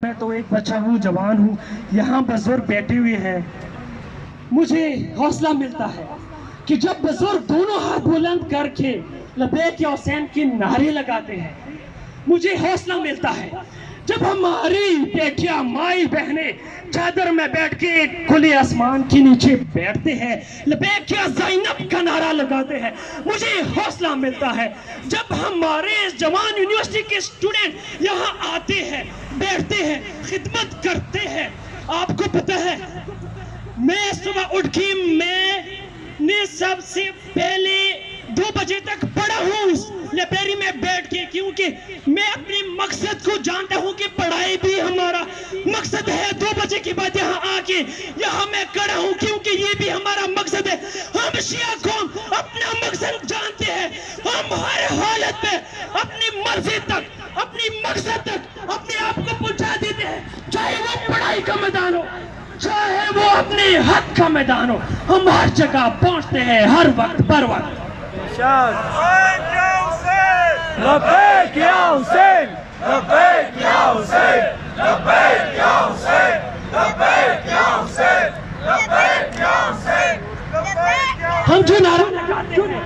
میں تو ایک بچہ ہوں، جوان ہوں، یہاں بزرگ بیٹھے ہوئے ہیں. مجھے حوصلہ ملتا ہے کہ جب بزرگ دونوں ہاتھ بلند کر کے لبیک یا حسین کے نعرے لگاتے ہیں. مجھے حوصلہ ملتا ہے جب ہماری بیٹیاں مائی بہنیں چادر میں بیٹھ کے کھلے آسمان کے نیچے بیٹھتے ہیں، لبیک یا زینب کا نعرہ لگاتے ہیں. مجھے حوصلہ ملتا ہے جب ہمارے جوان یونیورسٹی کے اسٹوڈنٹ یہاں آتے ہیں، بیٹھتے ہیں، خدمت کرتے ہیں. آپ کو پتہ ہے میں صبح اٹھ کے میں نے سب سے پہلے 2 بجے تک پڑھا ہوں لائبریری میں بیٹھ کے، کیونکہ میں اپنے مقصد کو جانتا ہوں کہ پڑھائی بھی ہمارا مقصد ہے. 2 بجے کے بعد یہاں آ کے یہاں میں کھڑا ہوں کیونکہ یہ بھی ہمارا مقصد ہے. ہم شیعہ قوم اپنا مقصد جانتے ہیں. ہم ہر حالت میں اپنی مرضی تک، اپنی مقصد تک اپنے آپ کو پہنچا دیتے ہیں، چاہے وہ پڑھائی کا میدان ہو، چاہے وہ اپنے حق کا میدان ہو. ہم ہر جگہ پہنچتے ہیں، ہر وقت پر وقت. لبیک یا حسین، لبیک یا حسین، لبیک یا حسین، لبیک یا حسین، لبیک یا حسین، لبیک یا حسین. ہم جو نعرہ لگاتے ہیں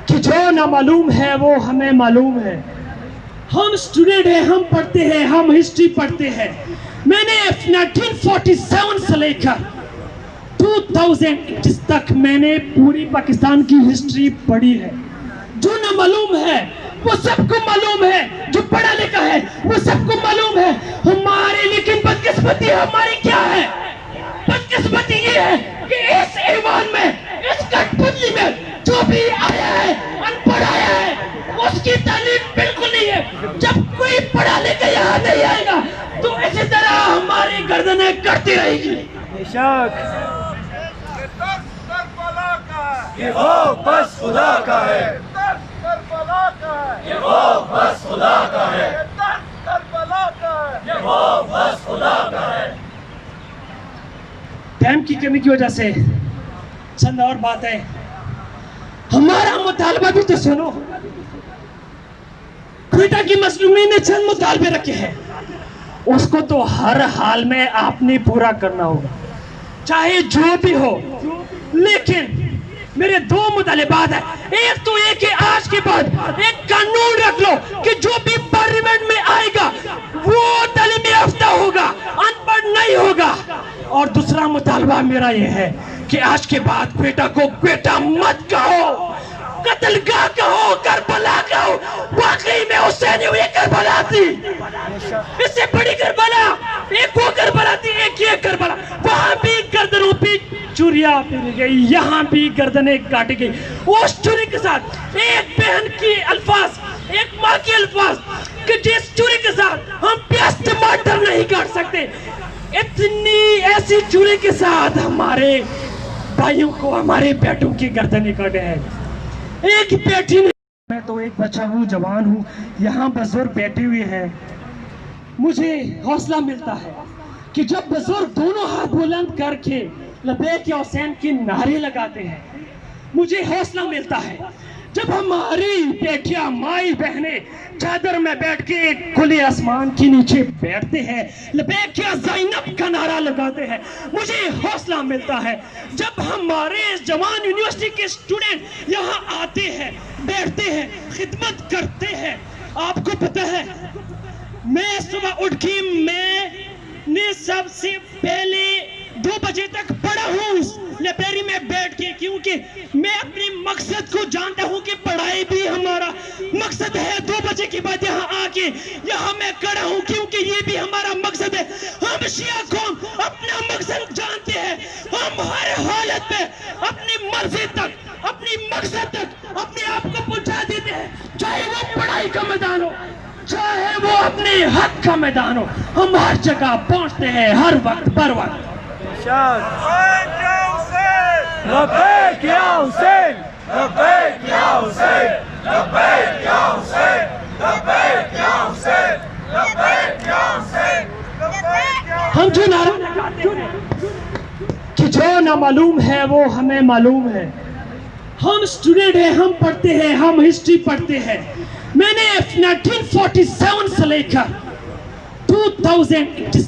کہ جو نامعلوم ہے وہ ہمیں معلوم ہے. ہم اسٹوڈنٹ ہیں، ہم پڑھتے ہیں، ہم ہسٹری پڑھتے ہیں. میں نے 1947 سے لے کر 2000 تک میں نے پوری پاکستان کی ہسٹری پڑھی ہے. جو نامعلوم ہے وہ سب کو معلوم ہے، جو پڑھا لکھا ہے وہ سب کو معلوم ہے. ہماری لیکن بدقسمتی ہماری کیا ہے؟ بدقسمتی یہ ہے کہ اس ایوان میں، اس کٹ پتلی میں جو بھی آیا ہے، ان پڑھ آیا ہے، اس کی تعلیم بالکل نہیں ہے. جب کوئی پڑھا لکھا یہاں نہیں آئے گا تو اسی طرح ہماری گردنیں کٹتی رہے گی. یہ خوف بس خدا کا ہے، یہ خوف بس خدا کا ہے، یہ خوف بس خدا کا ہے. ٹائم کی کمی کی وجہ سے چند اور باتیں. ہمارا مطالبہ بھی تو سنو. کوئٹہ کی مظلومین نے چند مطالبے رکھے ہیں، اس کو تو ہر حال میں آپ نے پورا کرنا ہوگا، چاہے جو بھی ہو. لیکن میرے 2 مطالبات ہیں. ایک تو یہ کہ آج کے بعد ایک قانون رکھ لو کہ جو بھی پارلیمنٹ میں آئے گا وہ تعلیم یافتہ ہوگا، ان پڑھ نہیں ہوگا. اور دوسرا مطالبہ میرا یہ ہے کہ آج کے بعد کوئٹہ کو کوئٹہ مت کہو، قتل گاہ کہو، کربلا کہو. واقعی میں حسینی ہوئی کربلا تھی، اس سے بڑی کربلا ایک وہ کربلا تھی، ایک یہ کربلا. وہاں بھی گردنوں پہ چوریاں پھیری گئی، یہاں بھی گردنیں کاٹی گئی. اس چوری کے ساتھ ایک بہن کی الفاظ، ایک ماں کی الفاظ کہ جس چوری کے ساتھ ہم پیاس ٹماٹر نہیں کاٹ سکتے، اتنی ایسی چوری کے ساتھ ہمارے بھائیوں کو، ہمارے بیٹوں کی گردنیں کاٹے ہیں. ایک بیٹی نے، میں تو ایک بچہ ہوں، جوان ہوں، یہاں بزرگ بیٹھے ہوئے ہیں. مجھے حوصلہ ملتا ہے کہ جب بزرگ دونوں ہاتھ بلند کر کے لبیک یا حسین کے نعرے لگاتے ہیں. مجھے حوصلہ ملتا ہے جب ہماری بیٹیاں مائی بہنیں چادر میں بیٹھ کے کھلے آسمان کے نیچے بیٹھتے ہیں، لبیک یا زینب کا نعرہ لگاتے ہیں. مجھے حوصلہ ملتا ہے جب ہمارے جوان یونیورسٹی کے اسٹوڈنٹ یہاں آتے ہیں، بیٹھتے ہیں، خدمت کرتے ہیں. آپ کو پتہ ہے میں صبح اٹھ کے میں نے سب سے پہلے 2 بجے تک پڑھا ہوں لائبریری میں بیٹھ کے، کیونکہ میں اپنے مقصد کو جانتا ہوں کہ پڑھائی بھی ہمارا مقصد ہے. 2 بجے کے بعد یہاں آ کے یہاں میں کھڑا ہوں کیونکہ یہ بھی ہمارا مقصد ہے. ہم شیعہ قوم اپنا مقصد جانتے ہیں. ہم ہر حالت میں اپنی مرضی تک، اپنی مقصد تک اپنے آپ کو پہنچا دیتے ہیں، چاہے وہ پڑھائی کا میدان ہو، چاہے وہ اپنے حق کا میدان ہو. ہم ہر جگہ پہنچتے ہیں، ہر وقت پر وقت. لبیک یا حسین، لبیک یا حسین، لبیک یا حسین، لبیک یا حسین، لبیک یا حسین، لبیک یا حسین. ہم جو نعرہ لگاتے ہیں کہ جو نامعلوم ہے وہ ہمیں معلوم ہے. ہم اسٹوڈنٹ ہیں، ہم پڑھتے ہیں، ہم ہسٹری پڑھتے ہیں. میں نے 1947 سے لے کر 2000 2021